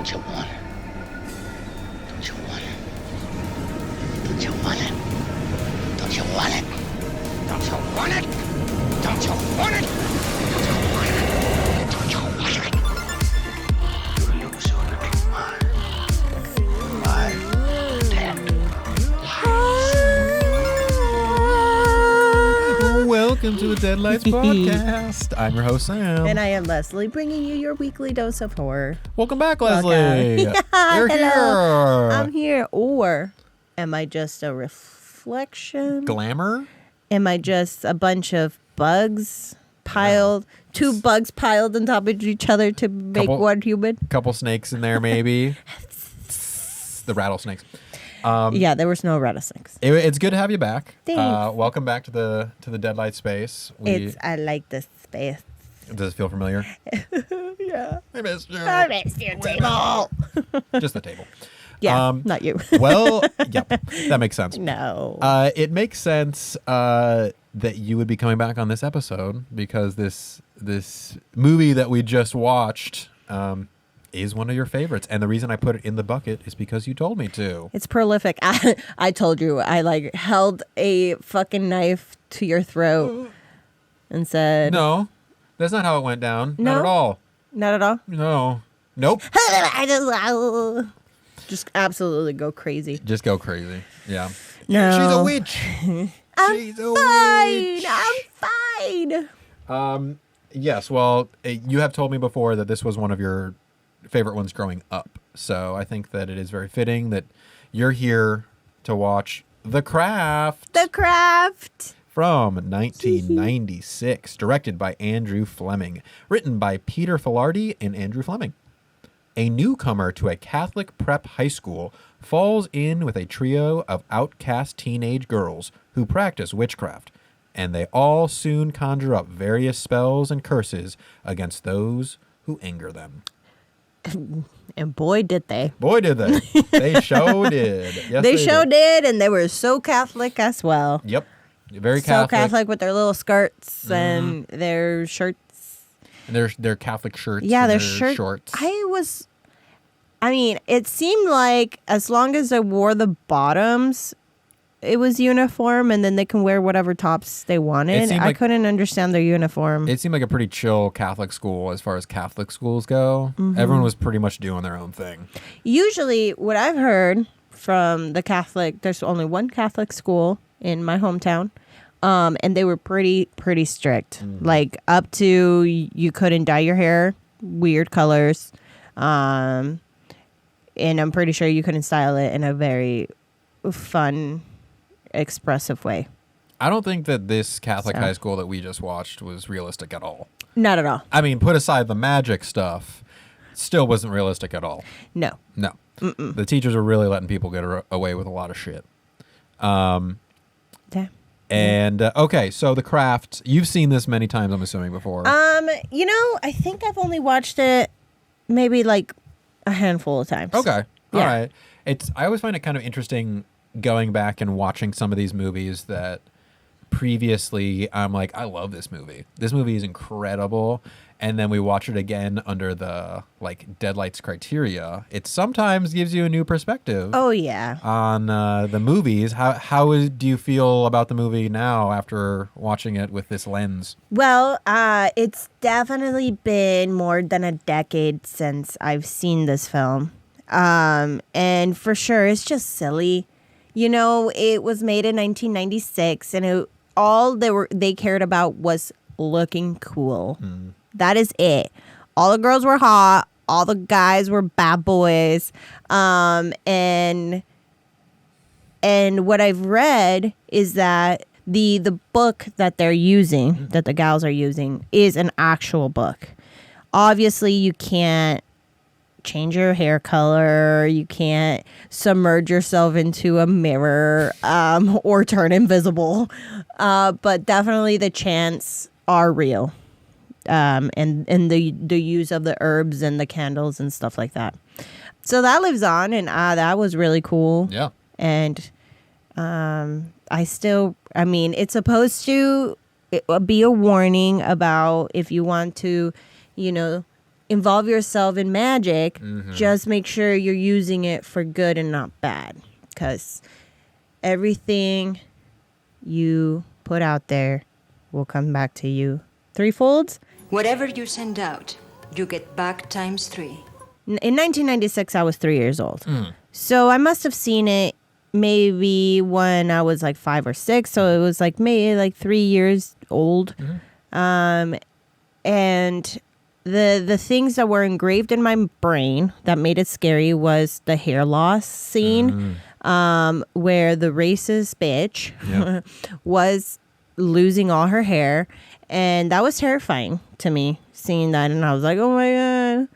Don't you want it? Don't you want it? Don't you want it? Don't you want it? Don't you want it? Don't you want it? Don't you want it? Don't you want it? You're losing one. 5, 10. Welcome to the Deadlights Podcast. I'm your host, Sam. And I am Leslie, bringing you your weekly dose of horror. Welcome back, Leslie. Yeah, You're hello. here. I'm here. Or am I just a reflection? Glamour? Am I just a bunch of bugs piled, two bugs piled on top of each other to make one human? Couple snakes in there, maybe. The rattlesnakes. Yeah, there was no rattlesnakes. It's good to have you back. Thanks. Welcome back to the Deadlight space. I like this space. Does it feel familiar? Yeah. I missed you. I missed your table. Just the table. Yeah, not you. Well, yep, that makes sense. No. It makes sense that you would be coming back on this episode because this movie that we just watched is one of your favorites, and the reason I put it in the bucket is because you told me to. It's prolific. I told you. I held a fucking knife to your throat and said, No, that's not how it went down. No? Not at all. Not at all. No. Nope. I just absolutely go crazy. Just go crazy. Yeah. No. She's a witch. She's a witch. I'm fine. Yes, well, you have told me before that this was one of your favorite ones growing up. So I think that it is very fitting that you're here to watch The Craft. The Craft. From 1996, directed by Andrew Fleming, written by Peter Filardi and Andrew Fleming. A newcomer to a Catholic prep high school falls in with a trio of outcast teenage girls who practice witchcraft, and they all soon conjure up various spells and curses against those who anger them. And boy, did they. Boy, did they. They sure did. Yes, They sure did, and they were so Catholic as well. Yep. Very So Catholic. Catholic with their little skirts and their shirts. And their Catholic shirts. Yeah, and their shorts. I mean, it seemed like as long as they wore the bottoms, it was uniform, and then they can wear whatever tops they wanted. I couldn't understand their uniform. It seemed like a pretty chill Catholic school as far as Catholic schools go. Everyone was pretty much doing their own thing. Usually, what I've heard from the Catholic, there's only one Catholic school in my hometown, and they were pretty strict. Like up to you couldn't dye your hair weird colors, and I'm pretty sure you couldn't style it in a very fun, expressive way. I don't think that this Catholic high school that we just watched was realistic at all. Not at all. I mean, put aside the magic stuff, still wasn't realistic at all. No. No. The teachers were really letting people get away with a lot of shit. Yeah. And, okay, so The Craft, you've seen this many times, I'm assuming, before. I think I've only watched it maybe like a handful of times. Okay. All Yeah. right. I always find it kind of interesting going back and watching some of these movies that previously I'm like, I love this movie. This movie is incredible. And then we watch it again under the Deadlights criteria. It sometimes gives you a new perspective. Oh, yeah. On the movies. How do you feel about the movie now after watching it with this lens? Well, it's definitely been more than a decade since I've seen this film. And for sure, it's just silly. You know, it was made in 1996, and all they cared about was looking cool. That is it. All the girls were hot. All the guys were bad boys. And what I've read is that the book that they're using, that the gals are using, is an actual book. Obviously, you can't change your hair color. You can't submerge yourself into a mirror or turn invisible. But definitely the chants are real. And the use of the herbs and the candles and stuff like that. So that lives on, and that was really cool. Yeah. And it's supposed to be a warning about if you want to, involve yourself in magic, just make sure you're using it for good and not bad. Because everything you put out there will come back to you threefold. Whatever you send out, you get back times 3. In 1996, I was 3 years old. So I must have seen it maybe when I was like 5 or 6. So it was like maybe like 3 years old. And the things that were engraved in my brain that made it scary was the hair loss scene, where the racist bitch Yeah. was losing all her hair. And that was terrifying to me, seeing that. And I was like, oh my God,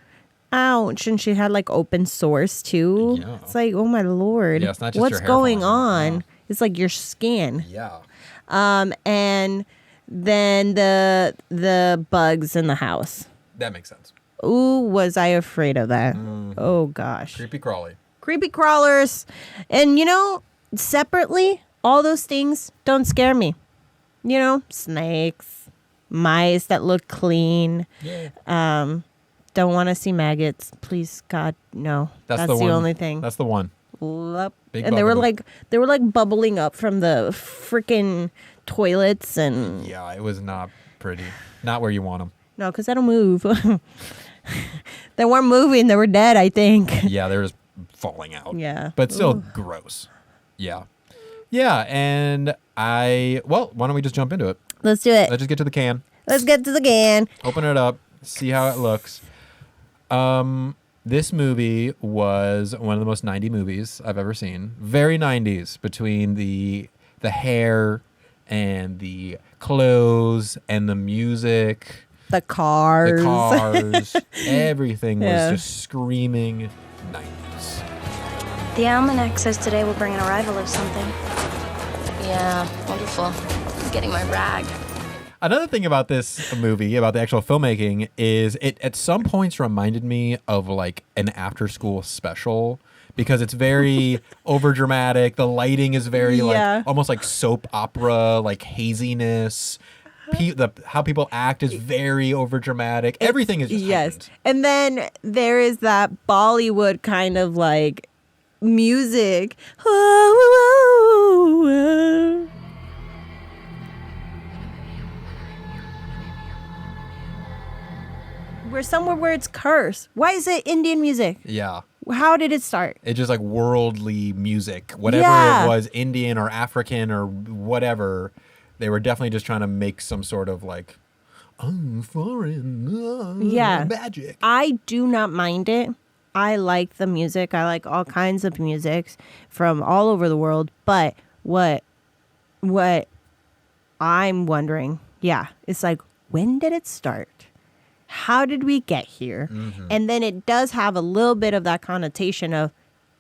ouch. And she had like open sores too. Yeah. It's like, oh my Lord, Yeah, it's not just what's your hair going falling out. on? Yeah. It's like your skin. Yeah. And then the bugs in the house. That makes sense. Ooh, was I afraid of that? Oh gosh. Creepy crawly. Creepy crawlers. And you know, separately, all those things don't scare me. You know, snakes, mice that look clean. Yeah. Don't want to see maggots. Please, God, no. That's the one. only thing. That's the one. Yup. Big And they were bugaboo. like bubbling up from the freaking toilets and Yeah, it was not pretty. Not where you want them. no, because they don't move. They weren't moving. They were dead, I think. Yeah, they're just falling out. Yeah. But still Ooh. gross. Yeah. Yeah, and why don't we just jump into it? Let's do it. Let's just get to the can. Let's get to the can. Open it up, see how it looks. This movie was one of the most 90s movies I've ever seen. Very 90s, between the hair and the clothes and the music, The cars. the cars. Everything was Yeah. just screaming 90s. The almanac says today will bring an arrival of something. Yeah, wonderful. I'm getting my rag. Another thing about this movie, about the actual filmmaking, is it at some points reminded me of like an after-school special because it's very overdramatic. The lighting is very Yeah. like almost like soap opera, like haziness. How people act is very overdramatic. Everything is just Yes. heightened. And then there is that Bollywood kind of like music. We're somewhere where it's cursed. Why is it Indian music? Yeah. How did it start? It's just like worldly music. Whatever Yeah. it was, Indian or African or whatever, they were definitely just trying to make some sort of like, foreign Yeah. magic. I do not mind it. I like the music. I like all kinds of music from all over the world. But what I'm wondering, it's like, when did it start? How did we get here? And then it does have a little bit of that connotation of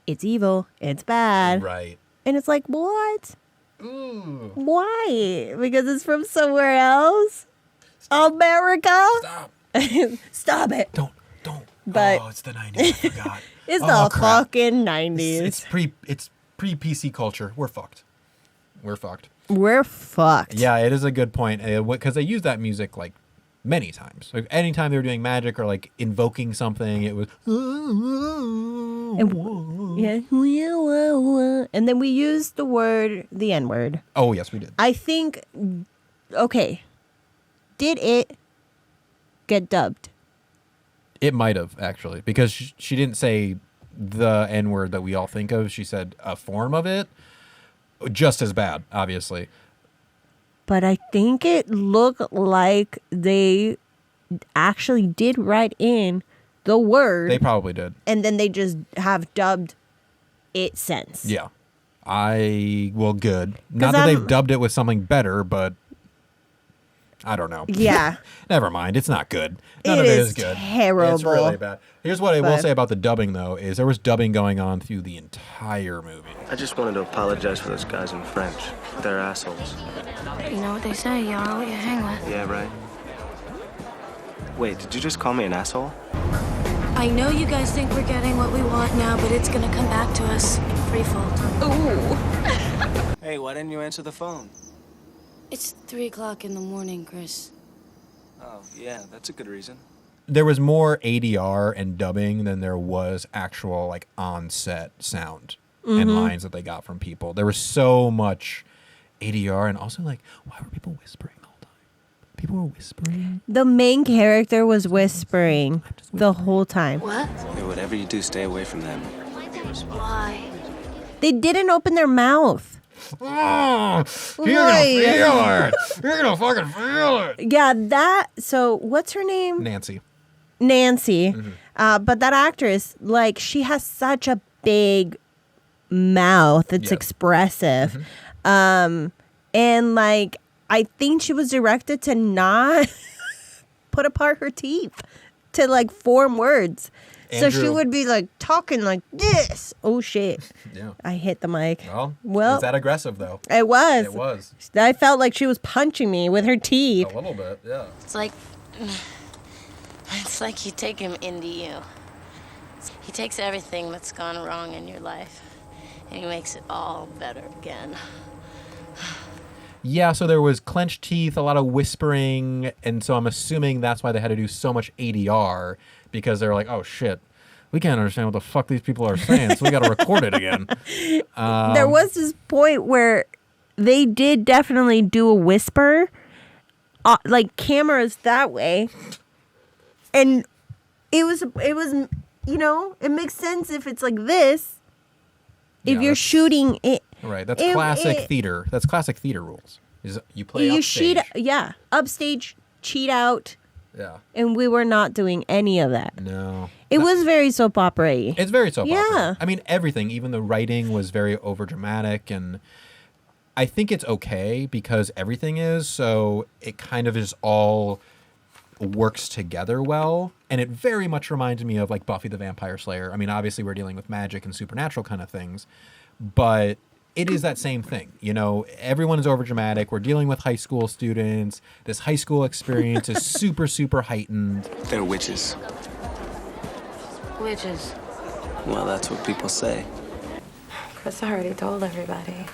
it's evil, it's bad. Right. And it's like, what? Ooh. Why? Because it's from somewhere else? America? Stop. Stop it. Don't. But- it's the 90s. I forgot. It's Oh, the crap. fucking 90s. It's pre PC culture. We're fucked. We're fucked. We're fucked. Yeah, it is a good point because they use that music like many times. Like anytime they were doing magic or like invoking something, it was. Yeah. And then we used the N-word. Oh yes, we did. I think, okay, did it get dubbed? It might have actually because she didn't say the N word that we all think of. She said a form of it, just as bad, obviously. But I think it looked like they actually did write in the word. They probably did. And then they just have dubbed it since. Yeah. Good. Not that I'm- they've dubbed it with something better, but I don't know. Yeah. Never mind. It's not good. None It of it is is good. terrible. It's really bad. Here's what I will But- say about the dubbing, though, is there was dubbing going on through the entire movie. I just wanted to apologize for those guys in French. They're assholes. You know what they say, you are what you hang with. Yeah, right? Wait, did you just call me an asshole? I know you guys think we're getting what we want now, but it's gonna come back to us threefold. Hey, why didn't you answer the phone? It's 3 o'clock in the morning, Chris. Oh, yeah, that's a good reason. there was more ADR and dubbing than there was actual like on-set sound and lines that they got from people. There was so much ADR, and also like, why were people whispering the whole time? People were whispering. The main character was whispering the whole time. What? Hey, whatever you do, stay away from them. Why? They didn't open their mouth. Oh, you're Right. gonna feel it. You're gonna fucking feel it. Yeah, that. So what's her name? Nancy. Nancy. But that actress, like, she has such a big mouth. It's Yeah. expressive. And like, I think she was directed to not put apart her teeth to like form words. So she Andrew- would be like talking like this. Oh shit. Yeah. I hit the mic. Well, is that aggressive though? It was. It was I felt like she was punching me with her teeth. a little bit. Yeah. It's like you take him into you. He takes everything that's gone wrong in your life and he makes it all better again. Yeah, so there was clenched teeth, a lot of whispering, and so I'm assuming that's why they had to do so much ADR, because they're like, oh shit, we can't understand what the fuck these people are saying, so we got to record it again. There was this point where they did definitely do a whisper, like cameras that way, and it was you know, it makes sense if it's like this. If Yeah, you're that's- shooting it, Right, that's It- classic it- theater. That's classic theater rules. Is you play you upstage. upstage, cheat out, Yeah. and we were not doing any of that. No. It was very soap opera-y. It's very soap opera. Yeah. I mean, everything, even the writing was very overdramatic, and I think it's okay because everything is, so it kind of is all works together well, and it very much reminds me of like Buffy the Vampire Slayer. I mean, obviously we're dealing with magic and supernatural kind of things, but it is that same thing. You know, everyone is overdramatic. We're dealing with high school students. This high school experience is super, super heightened. They're witches. Witches. Well, that's what people say. Chris already told everybody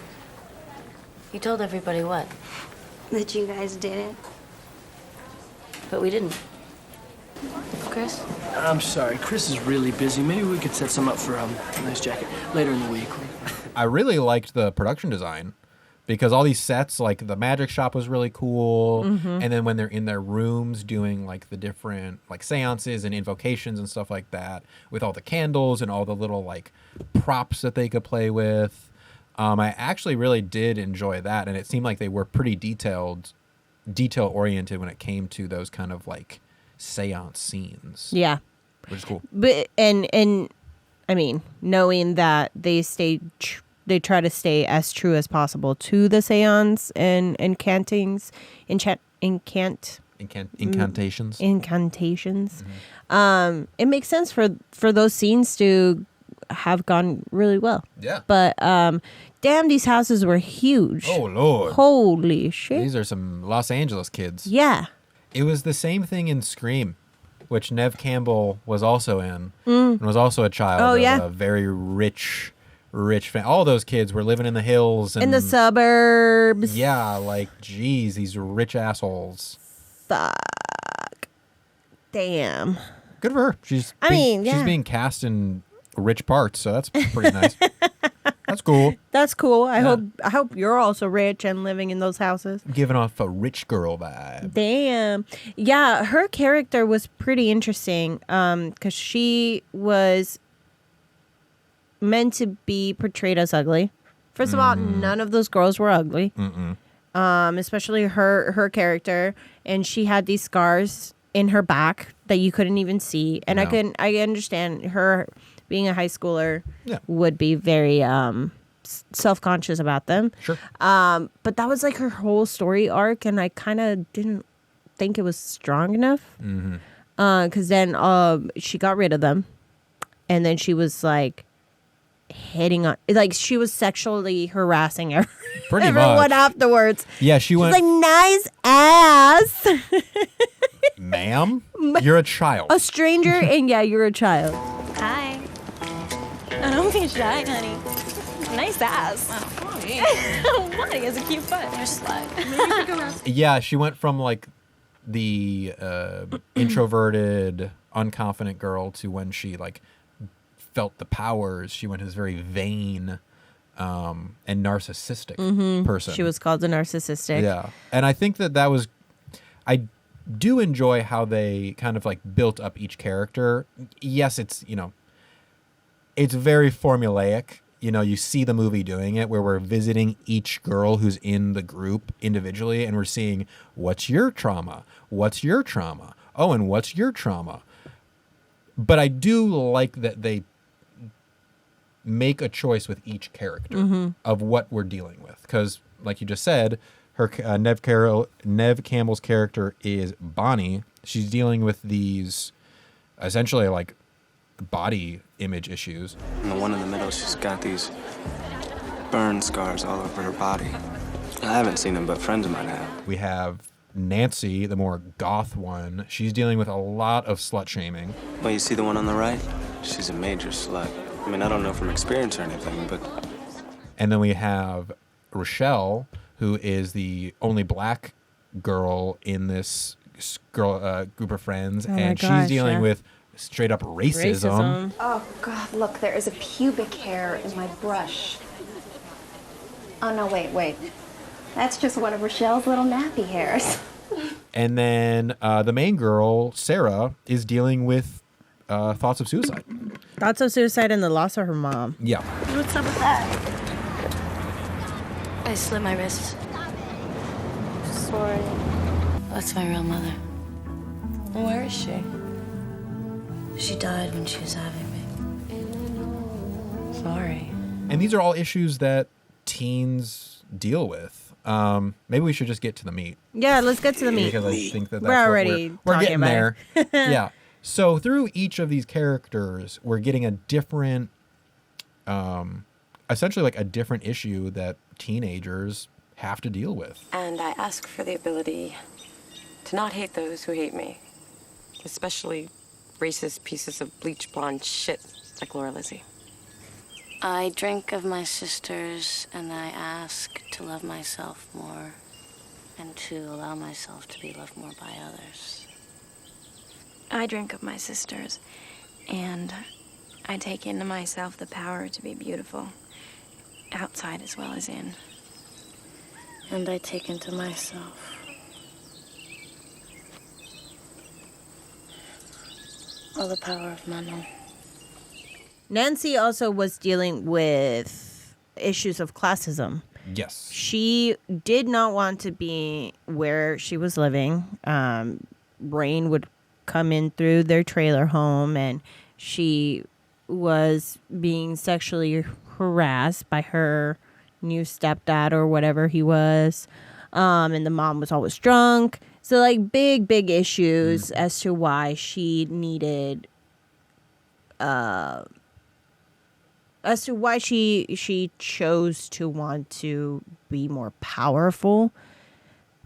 You told everybody what? that you guys did it. But we didn't. Chris? I'm sorry, Chris is really busy. Maybe we could set some up for a nice jacket later in the week. I really liked the production design because all these sets, like the magic shop was really cool. And then when they're in their rooms doing like the different like seances and invocations and stuff like that with all the candles and all the little like props that they could play with. I actually really did enjoy that. And it seemed like they were pretty detail oriented when it came to those kind of like seance scenes, Yeah. which is cool. But and I mean, knowing that they they try to stay as true as possible to the seance and incantings, incantations. It makes sense for those scenes to have gone really well. Yeah. But damn, these houses were huge. Oh Lord. Holy shit. These are some Los Angeles kids. Yeah. It was the same thing in Scream, which Nev Campbell was also in, and was also a child Oh, of yeah. a very rich family. All those kids were living in the hills. And, In the suburbs. Yeah, like, geez, these rich assholes. Fuck. Damn. Good for her. She's yeah. being cast in rich parts, so that's pretty nice. That's cool. That's cool. I Yeah. hope you're also rich and living in those houses. Giving off a rich girl vibe. Damn. Yeah, her character was pretty interesting because she was meant to be portrayed as ugly. First of all, none of those girls were ugly. Especially her character, and she had these scars in her back that you couldn't even see. And No. I understand her being a high schooler Yeah. would be very self-conscious about them. Sure. But that was like her whole story arc, and I kind of didn't think it was strong enough. Because then she got rid of them, and then she was like hitting on, like she was sexually harassing Pretty everyone much. afterwards. Yeah, she She's went, like, nice ass. ma'am, you're a child. A stranger, and yeah, you're a child. Hi. I don't be shy, honey. Nice ass. Why? It's a cute foot. You're slut. Yeah, she went from like the introverted, unconfident girl to when she like felt the powers, she went to this very vain and narcissistic person. She was called a narcissistic. Yeah. And I think that was, I do enjoy how they kind of like built up each character. Yes, it's, you know, it's very formulaic. You know, you see the movie doing it where we're visiting each girl who's in the group individually and we're seeing what's your trauma? What's your trauma? Oh, and what's your trauma? But I do like that they make a choice with each character of what we're dealing with. Because, like you just said, her Neve Campbell's character is Bonnie. She's dealing with these essentially like body image issues. And the one in the middle, she's got these burn scars all over her body. I haven't seen them, but friends of mine have. We have Nancy, the more goth one. She's dealing with a lot of slut shaming. Well, you see the one on the right? She's a major slut. I mean, I don't know from experience or anything, but... And then we have Rochelle, who is the only black girl in this group of friends, and she's dealing with straight up racism. Oh, God, look, there is a pubic hair in my brush. Oh, no, wait. That's just one of Rochelle's little nappy hairs. And then the main girl, Sarah, is dealing with thoughts of suicide. Thoughts of suicide and the loss of her mom. Yeah. What's up with that? I slit my wrist. Sorry. That's my real mother. Where is she? She died when she was having me. Sorry. And these are all issues that teens deal with. Maybe we should just get to the meat. Yeah, let's get to the meat. Because I think that's we're already we're talking getting about there. Yeah. So through each of these characters, we're getting a different, essentially like a different issue that teenagers have to deal with. And I ask for the ability to not hate those who hate me, especially racist pieces of bleach blonde shit like Laura Lizzie. I drink of my sisters, and I ask to love myself more and to allow myself to be loved more by others. I drink of my sisters, and I take into myself the power to be beautiful, outside as well as in. And I take into myself all the power of Manon. Nancy also was dealing with issues of classism. Yes. She did not want to be where she was living. Rain would come in through their trailer home, and she was being sexually harassed by her new stepdad or whatever he was. And the mom was always drunk. So like big issues as to why she needed as to why she chose to want to be more powerful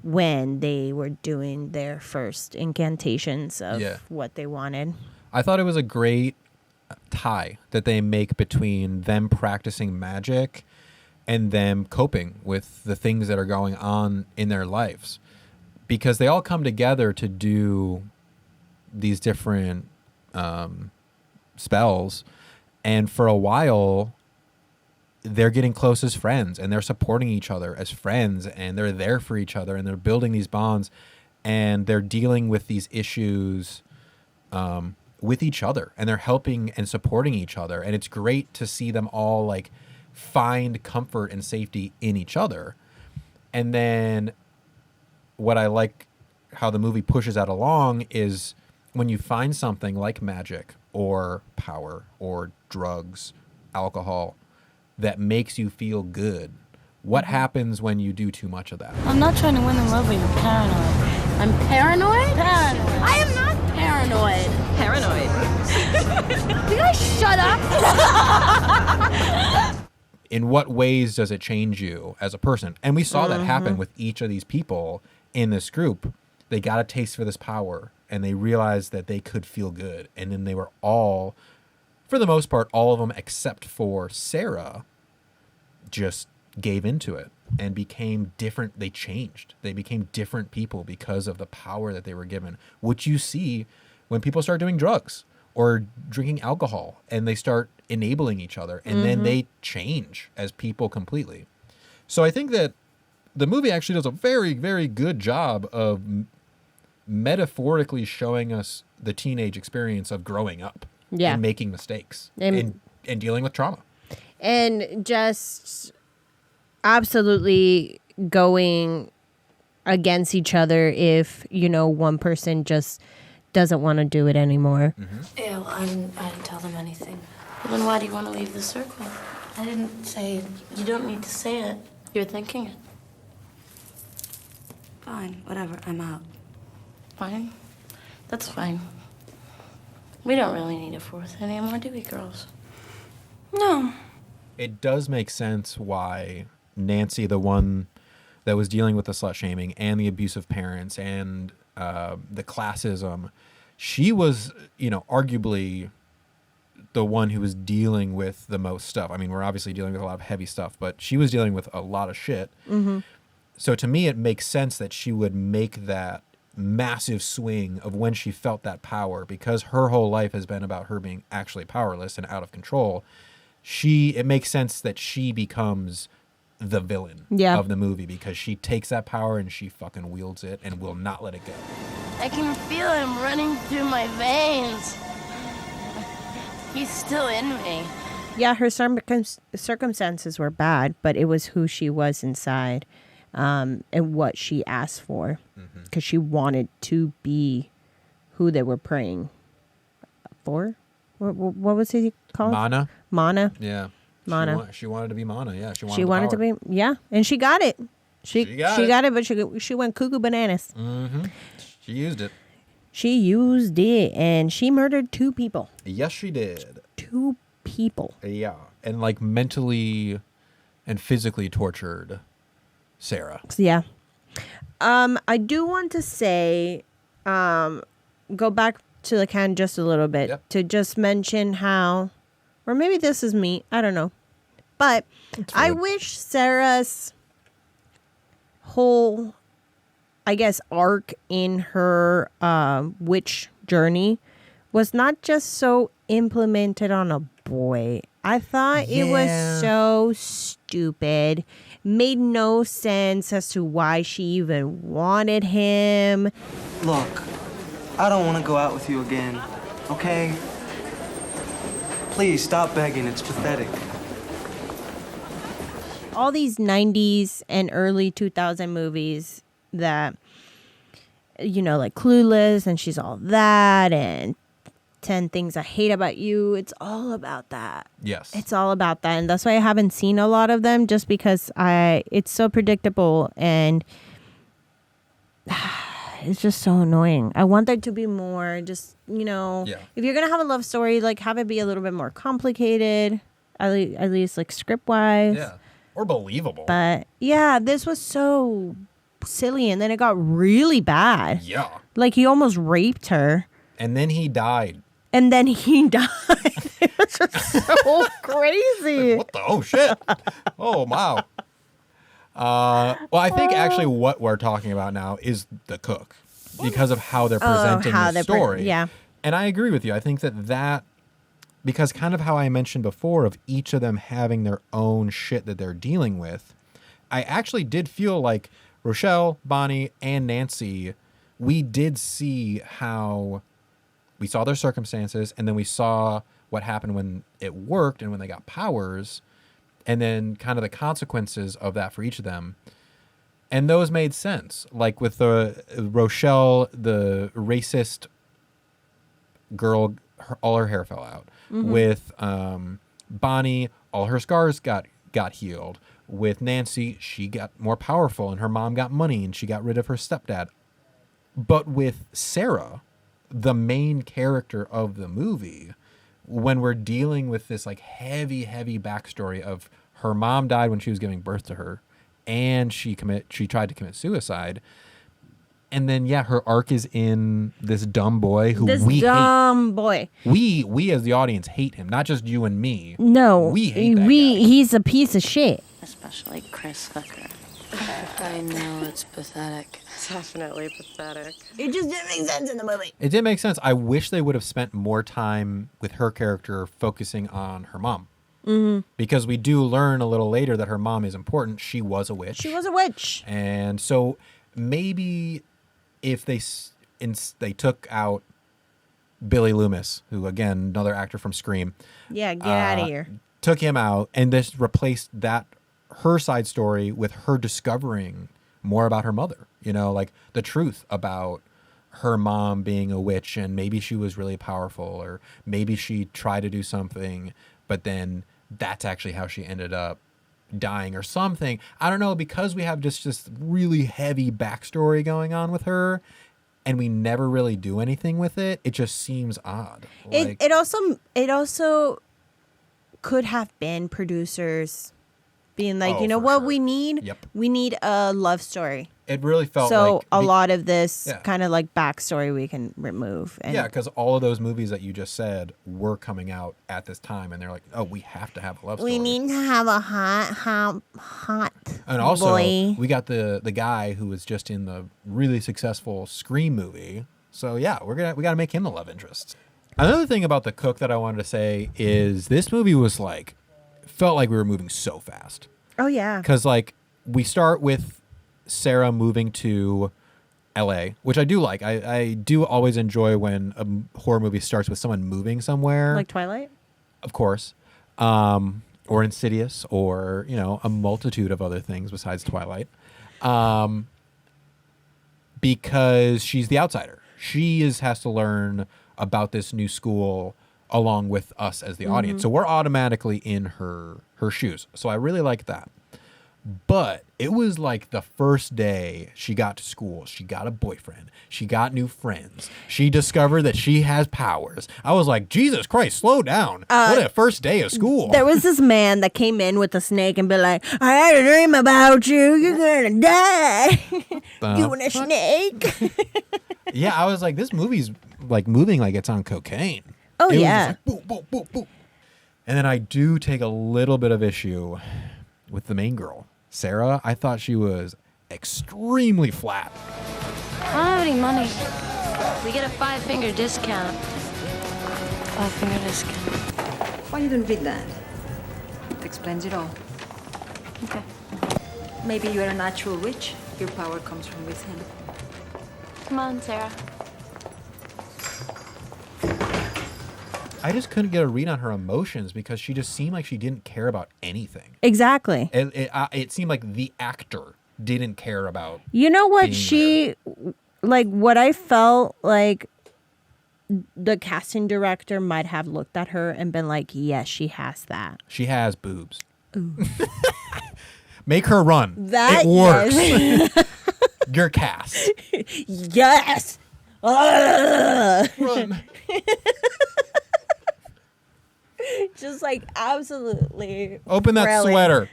when they were doing their first incantations of what they wanted. I thought it was a great tie that they make between them practicing magic and them coping with the things that are going on in their lives, because they all come together to do these different spells, and for a while they're getting close as friends, and they're supporting each other as friends, and they're there for each other, and they're building these bonds, and they're dealing with these issues with each other, and they're helping and supporting each other. And it's great to see them all like find comfort and safety in each other. And then what I like how the movie pushes that along is when you find something like magic or power or drugs, alcohol, that makes you feel good, what happens when you do too much of that? I'm not trying to win them over, you're paranoid. I'm paranoid? Paranoid. I am not paranoid. Paranoid. You guys shut up. In what ways does it change you as a person? And we saw that happen with each of these people in this group. They got a taste for this power, and they realized that they could feel good. And then they were all, for the most part, all of them except for Sarah, just gave into it. and became different. They changed. They became different people because of the power that they were given, which you see when people start doing drugs or drinking alcohol and they start enabling each other, and then they change as people completely. So I think that the movie actually does a very, very good job of metaphorically showing us the teenage experience of growing up and making mistakes and dealing with trauma. And just absolutely going against each other if, you know, one person just doesn't want to do it anymore. Ew, I didn't tell them anything. Well, then why do you want to leave the circle? I didn't say it. You don't need to say it. You're thinking it. Fine, whatever, I'm out. Fine? That's fine. We don't really need a fourth anymore, do we, girls? No. It does make sense why Nancy, the one that was dealing with the slut shaming and the abusive parents and the classism, she was, you know, arguably the one who was dealing with the most stuff. I mean, we're obviously dealing with a lot of heavy stuff, but she was dealing with a lot of shit. So to me, it makes sense that she would make that massive swing of when she felt that power, because her whole life has been about her being actually powerless and out of control. It makes sense that she becomes the villain of the movie, because she takes that power and she fucking wields it and will not let it go. I can feel him running through my veins. He's still in me. Yeah, her circumstances were bad, but it was who she was inside, and what she asked for, because she wanted to be who they were praying for. What was he called? Mana. Mana. Yeah. Mana. She wanted to be Mana. Yeah. She wanted to be. Yeah, and she got it. She got it, but she went cuckoo bananas. She used it. She used it, and she murdered 2 people. Yes, she did. 2 people. Yeah, and like mentally and physically tortured Sarah. Yeah. I do want to say, go back to the can just a little bit to just mention how, or maybe this is me, I don't know, but I wish Sarah's whole, I guess, arc in her witch journey was not just so implemented on a boy. I thought it was so stupid. Made no sense as to why she even wanted him. Look, I don't want to go out with you again, okay? Please stop begging, it's pathetic. All these 90s and early 2000 movies that, you know, like Clueless and She's All That and 10 Things I Hate About You. It's all about that. Yes. It's all about that. And that's why I haven't seen a lot of them, just because it's so predictable and it's just so annoying. I want there to be more, just, you know, if you're going to have a love story, like have it be a little bit more complicated, at least like script wise. Yeah. Or believable. But yeah, this was so silly, and then it got really bad. Yeah. Like he almost raped her. And then he died. And then he died. It was just so crazy. What the? Oh, shit. Oh, wow. Well, I think actually what we're talking about now is the cook, because of how they're presenting the story. Yeah. And I agree with you. I think that because kind of how I mentioned before of each of them having their own shit that they're dealing with, I actually did feel like Rochelle, Bonnie, and Nancy, we did see how we saw their circumstances, and then we saw what happened when it worked and when they got powers, and then kind of the consequences of that for each of them. And those made sense. Like with the Rochelle, the racist girl, all her hair fell out. With Bonnie, all her scars got healed. With Nancy, she got more powerful and her mom got money and she got rid of her stepdad. But with Sarah, the main character of the movie, when we're dealing with this like heavy backstory of her mom died when she was giving birth to her, and she tried to commit suicide, and then her arc is in this dumb boy who we hate. We as the audience hate him, not just you and me. No, we hate that guy. He's a piece of shit. Especially Chris Hooker. I know it's pathetic. Definitely pathetic. It just didn't make sense in the movie. It did make sense. I wish they would have spent more time with her character focusing on her mom. Mm-hmm. Because we do learn a little later that her mom is important. She was a witch. She was a witch. And so maybe if they took out Billy Loomis, who, again, another actor from Scream. Yeah, get out of here. Took him out and just replaced her side story with her discovering more about her mother. You know, like the truth about her mom being a witch, and maybe she was really powerful, or maybe she tried to do something, but then that's actually how she ended up dying or something. I don't know, because we have just this really heavy backstory going on with her and we never really do anything with it. It just seems odd. It also could have been producers being like, you know what we need? Yep. We need a love story. It really felt so like... a lot of this kind of like backstory we can remove. And yeah, because all of those movies that you just said were coming out at this time, and they're like, oh, we have to have a love story. we need to have a hot And also, boy. we got the guy who was just in the really successful Scream movie. So yeah, we got to make him the love interest. Another thing about The Cook that I wanted to say is this movie was like, felt like we were moving so fast. Oh yeah. Because like we start with Sarah moving to LA, which I do like. I do always enjoy when a horror movie starts with someone moving somewhere. Like Twilight? Of course. Or Insidious, or, you know, a multitude of other things besides Twilight. Because she's the outsider. She has to learn about this new school along with us as the audience. So we're automatically in her shoes. So I really like that. But it was like the first day she got to school, she got a boyfriend, she got new friends, she discovered that she has powers. I was like, Jesus Christ, slow down. What a first day of school. There was this man that came in with a snake and be like, I had a dream about you. You're going to die. You and a snake. Yeah, I was like, this movie's like moving like it's on cocaine. Oh, It was yeah. just like, boop, boop, boop, boop. And then I do take a little bit of issue with the main girl. Sarah, I thought she was extremely flat. I don't have any money. We get a 5-finger discount. 5-finger discount. Why you don't read that? It explains it all. Okay. Maybe you're a natural witch. Your power comes from within. Come on, Sarah. I just couldn't get a read on her emotions because she just seemed like she didn't care about anything. Exactly. It seemed like the actor didn't care about. You know what being like what I felt like the casting director might have looked at her and been like, yes, she has that. She has boobs. Ooh. Make her run. That it works. yes. You're cast. Yes. Run. Just like absolutely. Open that really. sweater.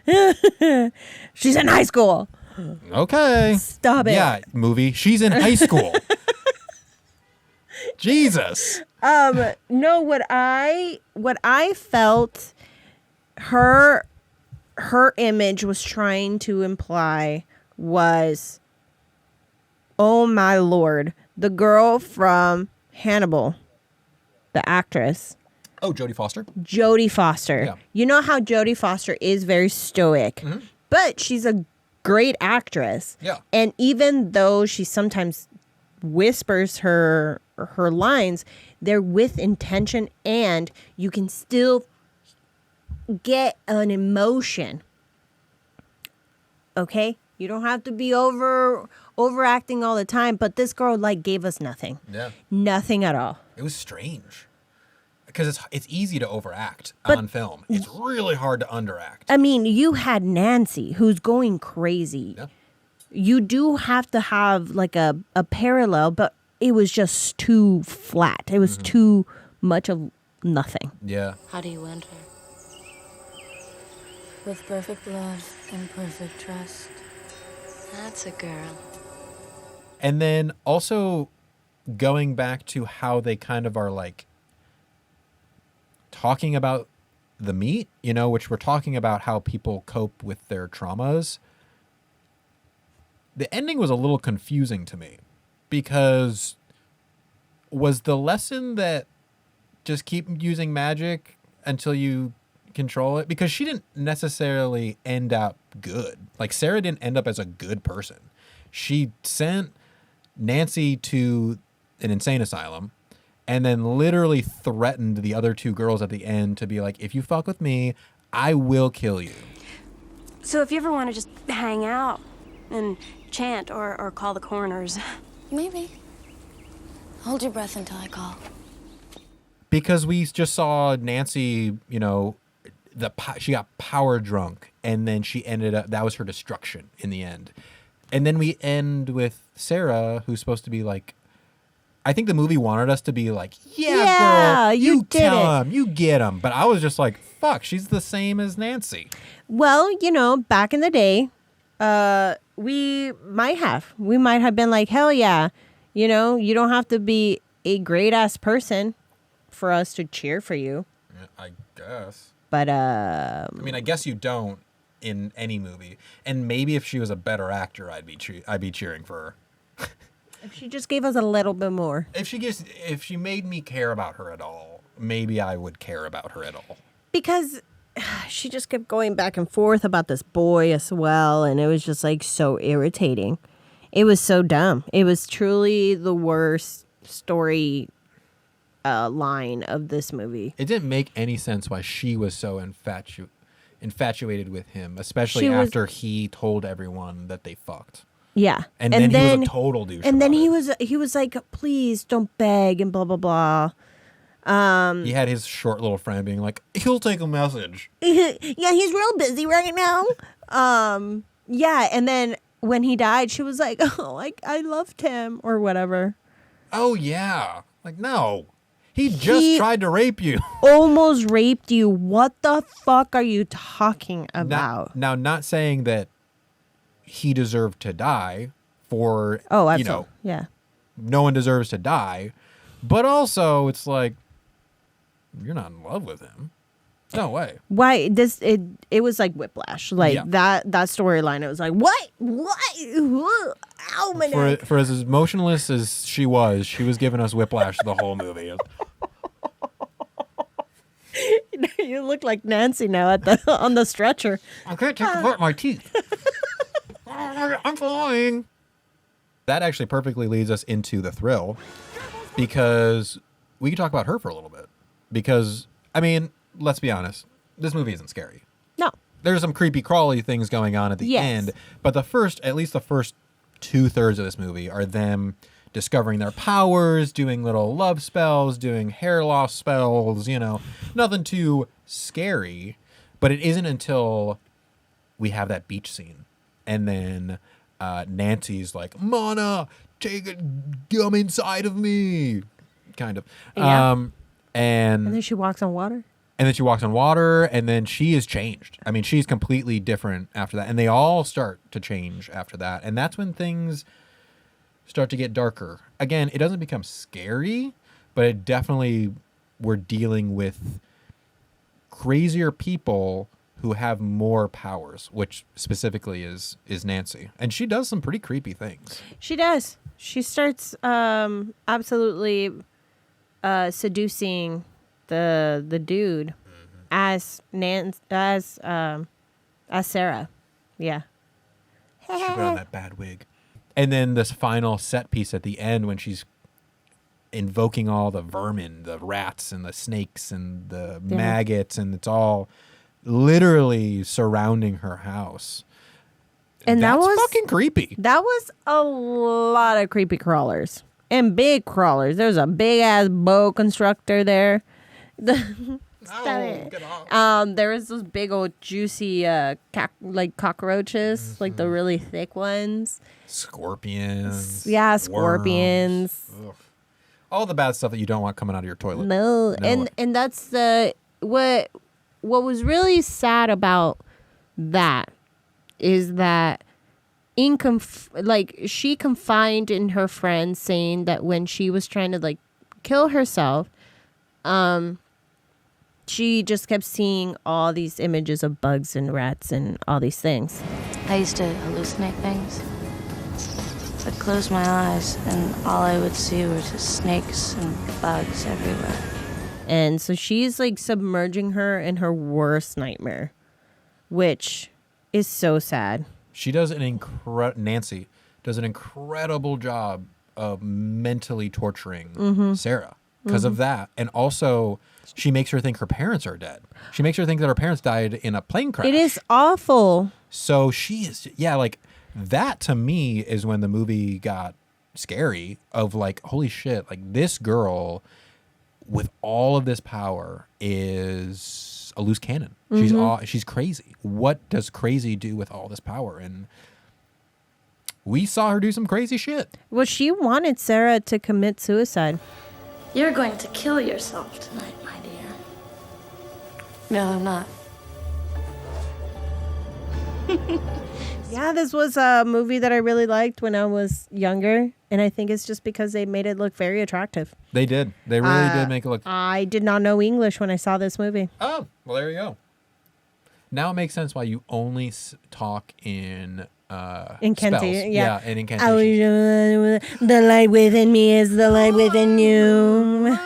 She's in high school. Okay. Stop it. Yeah, movie. She's in high school. Jesus. No, what I felt her image was trying to imply was, oh my Lord, the girl from Hannibal, the actress. Oh, Jodie Foster. Jodie Foster. Yeah. You know how Jodie Foster is very stoic, but she's a great actress. Yeah. And even though she sometimes whispers her lines, they're with intention, and you can still get an emotion. Okay? You don't have to be overacting all the time, but this girl like gave us nothing. Yeah. Nothing at all. It was strange. Because it's easy to overact But- on film. It's really hard to underact. I mean, you had Nancy who's going crazy. Yeah. You do have to have like a parallel, but it was just too flat. It was too much of nothing. Yeah. How do you enter? With perfect love and perfect trust. That's a girl. And then also going back to how they kind of are like talking about the meat, you know, which we're talking about how people cope with their traumas. the ending was a little confusing to me, because was the lesson that just keep using magic until you control it? Because she didn't necessarily end up good. Like, Sarah didn't end up as a good person. She sent Nancy to an insane asylum and then literally threatened the other two girls at the end to be like, if you fuck with me, I will kill you. So if you ever want to just hang out and chant or call the coroners. Maybe. Hold your breath until I call. Because we just saw Nancy, you know, she got power drunk, and then she ended up, that was her destruction in the end. And then we end with Sarah, who's supposed to be like, I think the movie wanted us to be like, yeah girl, you tell him, you get him. But I was just like, fuck, she's the same as Nancy. Well, you know, back in the day, we might have been like, hell yeah, you know, you don't have to be a great ass person for us to cheer for you. I guess. But I mean, I guess you don't in any movie. And maybe if she was a better actor, I'd be cheering for her. If she just gave us a little bit more. If she made me care about her at all, maybe I would care about her at all. Because she just kept going back and forth about this boy as well, and it was just like so irritating. It was so dumb. It was truly the worst story line of this movie. It didn't make any sense why she was so infatuated with him, especially after he told everyone that they fucked. Yeah. And then he was a total douche. And then he was like, please don't beg and blah, blah, blah. He had his short little friend being like, he'll take a message. Yeah, he's real busy right now. Yeah, and then when he died, she was like, oh, I loved him or whatever. Oh, yeah. Like, no. He just tried to rape you. Almost raped you. What the fuck are you talking about? Now, not saying that he deserved to die for, absolutely. You know, yeah. No one deserves to die. But also, it's like, you're not in love with him. No way. Why it was like whiplash. Like that storyline. It was like, what? Ow, my neck. For as emotionless as she was giving us whiplash the whole movie. You look like Nancy now on the stretcher. I can't take apart my teeth. I'm flying. That actually perfectly leads us into The Thrill, because we can talk about her for a little bit. Because, I mean, let's be honest, this movie isn't scary. No. There's some creepy crawly things going on at the end, but at least the first 2/3 of this movie are them discovering their powers, doing little love spells, doing hair loss spells, you know, nothing too scary. But it isn't until we have that beach scene, and then Nancy's like, Mana, come inside of me, kind of. Yeah. And then she walks on water. And then she walks on water, and then she is changed. I mean, she's completely different after that. And they all start to change after that. And that's when things start to get darker. Again, it doesn't become scary, but it definitely, we're dealing with crazier people who have more powers, which specifically is Nancy. And she does some pretty creepy things. She does. She starts absolutely seducing the dude as Sarah. Yeah. She put on that bad wig. And then this final set piece at the end when she's invoking all the vermin, the rats and the snakes and the maggots, and it's all literally surrounding her house. And that's that was fucking creepy. That was a lot of creepy crawlers and big crawlers. There's a big ass boa constrictor there. Get off. There was those big old juicy cockroaches, like the really thick ones. Scorpions. Yeah, scorpions. All the bad stuff that you don't want coming out of your toilet. No. And that's what was really sad about that is that she confided in her friends, saying that when she was trying to kill herself, she just kept seeing all these images of bugs and rats and all these things. I used to hallucinate things. So I'd close my eyes, and all I would see were just snakes and bugs everywhere. And so she's like submerging her in her worst nightmare, which is so sad. She does Nancy does an incredible job of mentally torturing Sarah because of that. And also, she makes her think her parents are dead. She makes her think that her parents died in a plane crash. It is awful. So she is, like that to me is when the movie got scary of like, holy shit, like this girl with all of this power is a loose cannon. She's crazy. What does crazy do with all this power? And we saw her do some crazy shit. Well, she wanted Sarah to commit suicide. You're going to kill yourself tonight, my dear. No, I'm not. Yeah, this was a movie that I really liked when I was younger. And I think it's just because they made it look very attractive. They did. They really did make it look. I did not know English when I saw this movie. Oh, well, there you go. Now it makes sense why you only talk in incantation. Yeah, in incantation. The light within me is the light within you.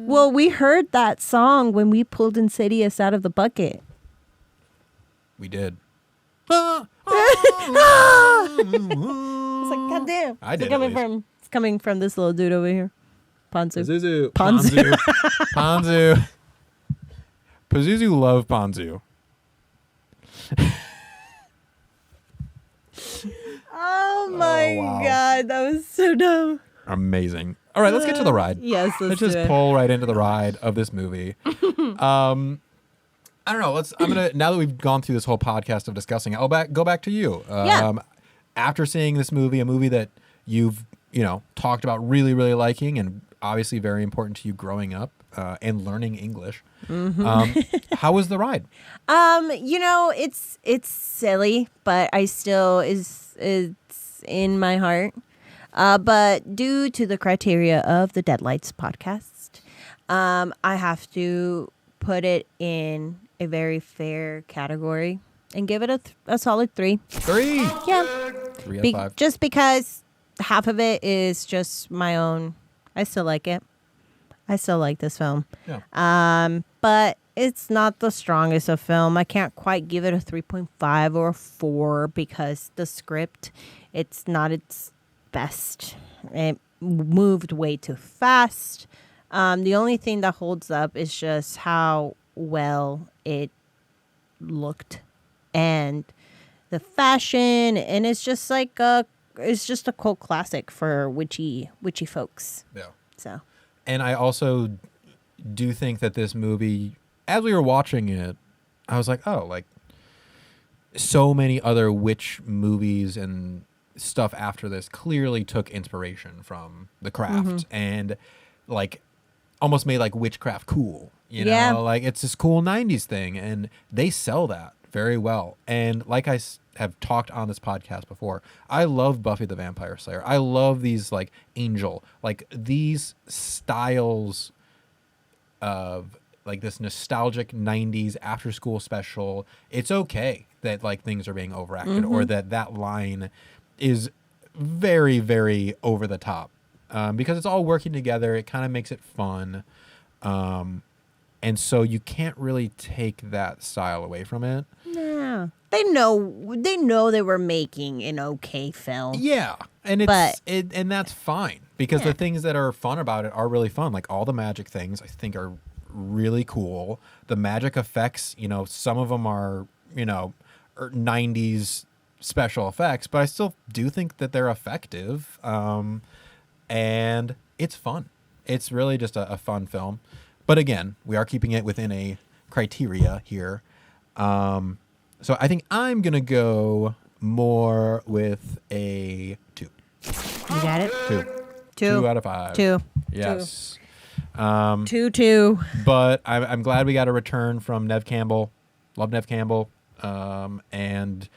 Well, we heard that song when we pulled Insidious out of the bucket. We did. It's like, goddamn. I did. It's coming from this little dude over here. Pazuzu. Pazuzu. Pazuzu. Pazuzu love Pazuzu. Oh my God, that was so dumb. Amazing. All right, let's get to the ride. Yes, let's just do it. pull right into the ride of this movie. I don't know. Now that we've gone through this whole podcast of discussing it, go back to you. After seeing this movie, a movie that you've, talked about really, really liking and obviously very important to you growing up and learning English. How was the ride? It's silly, but I still it's in my heart. But due to the criteria of the Deadlights podcast, I have to put it in a very fair category and give it a solid 3. 3? Yeah. 3 out of 5. Just because half of it is just my own. I still like it. I still like this film. Yeah. But it's not the strongest of film. I can't quite give it a 3.5 or a 4 because the script, it's not its best. It moved way too fast. The only thing that holds up is just how well it looked and the fashion, and it's just like it's just a cult classic for witchy folks. Yeah. So. And I also do think that this movie, as we were watching it, I was like, oh, like so many other witch movies and stuff after this clearly took inspiration from The Craft and like almost made like witchcraft cool, like it's this cool 90s thing, and they sell that very well. And like I have talked on this podcast before, I love Buffy the Vampire Slayer. I love these like Angel, like these styles of like this nostalgic 90s after school special. It's okay that like things are being overacted or that line is very, very over the top. Because it's all working together. It kind of makes it fun. And so you can't really take that style away from it. No. They know they were making an okay film. Yeah. And and that's fine. Because the things that are fun about it are really fun. Like all the magic things I think are really cool. The magic effects, some of them are, 90s special effects, but I still do think that they're effective. And it's fun. It's really just a fun film. But again, we are keeping it within a criteria here. So I think I'm going to go more with a 2. You got it? 2. 2 out of 5. 2. Yes. 2. But I'm glad we got a return from Neve Campbell. Love Neve Campbell. And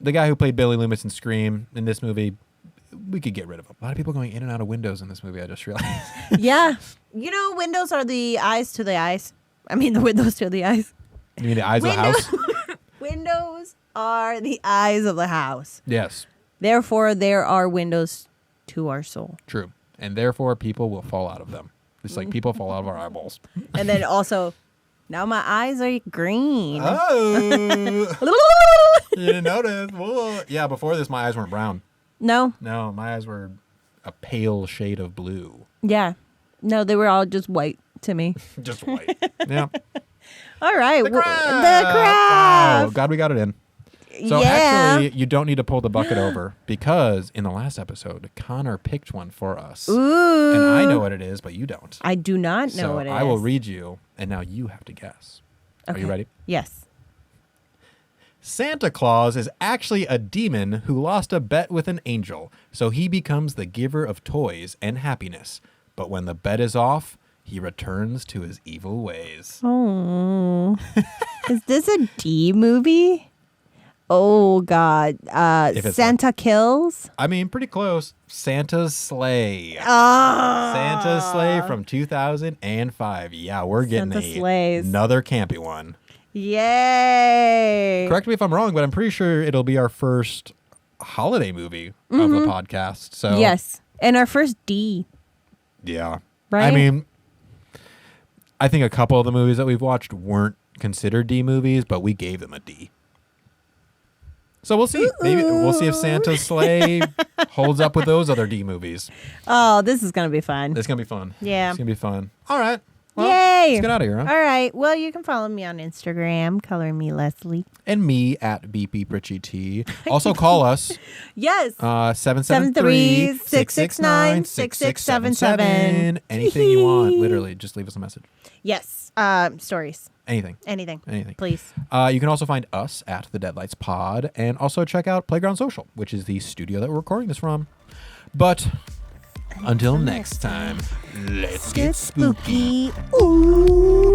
the guy who played Billy Loomis in Scream in this movie, we could get rid of him. A lot of people going in and out of windows in this movie, I just realized. Yeah. Windows are the eyes to the eyes. I mean, the windows to the eyes. You mean the eyes of the house? Windows are the eyes of the house. Yes, Therefore, there are windows to our soul. true. And therefore, people will fall out of them. Just like people fall out of our eyeballs. And then also, now my eyes are green. Oh. You didn't notice. Whoa. Yeah, before this, my eyes weren't brown. No. No, my eyes were a pale shade of blue. Yeah. No, they were all just white to me. Just white. Yeah. All right. The Wow, craft. glad we got it in. So Yeah. actually, you don't need to pull the bucket over because in the last episode, Connor picked one for us. Ooh. And I know what it is, but you don't. I do not know So what it is. I will read you, and now you have to guess. Are you Okay. ready? Yes. Santa Claus is actually a demon who lost a bet with an angel, so he becomes the giver of toys and happiness. But when the bet is off, he returns to his evil ways. Oh. Is this a D movie? Oh, God. If it's Santa Kills? I mean, pretty close. Santa's Sleigh. Oh. Santa's Sleigh from 2005. Yeah, we're getting Santa Sleighs. another campy one. Yay. Correct me if I'm wrong, but I'm pretty sure it'll be our first holiday movie of the podcast. So Yes. And our first D. yeah. Right? I mean, I think a couple of the movies that we've watched weren't considered D movies, but we gave them a D. So we'll see. Maybe we'll see if Santa's Sleigh holds up with those other D movies. Oh, this is going to be fun. It's gonna be fun. Yeah. It's gonna be fun. All right. Well, Yay. let's get out of here, huh? All right. Well, you can follow me on Instagram, Color Me Leslie. And me at BPRitchieT. Also call us. Yes. 773-669-6677. Anything you want. Literally, just leave us a message. Yes. Stories. Anything. Anything. Anything. Please. You can also find us at the Deadlights Pod and also check out Playground Social, which is the studio that we're recording this from. But until next time, let's get spooky. Ooh.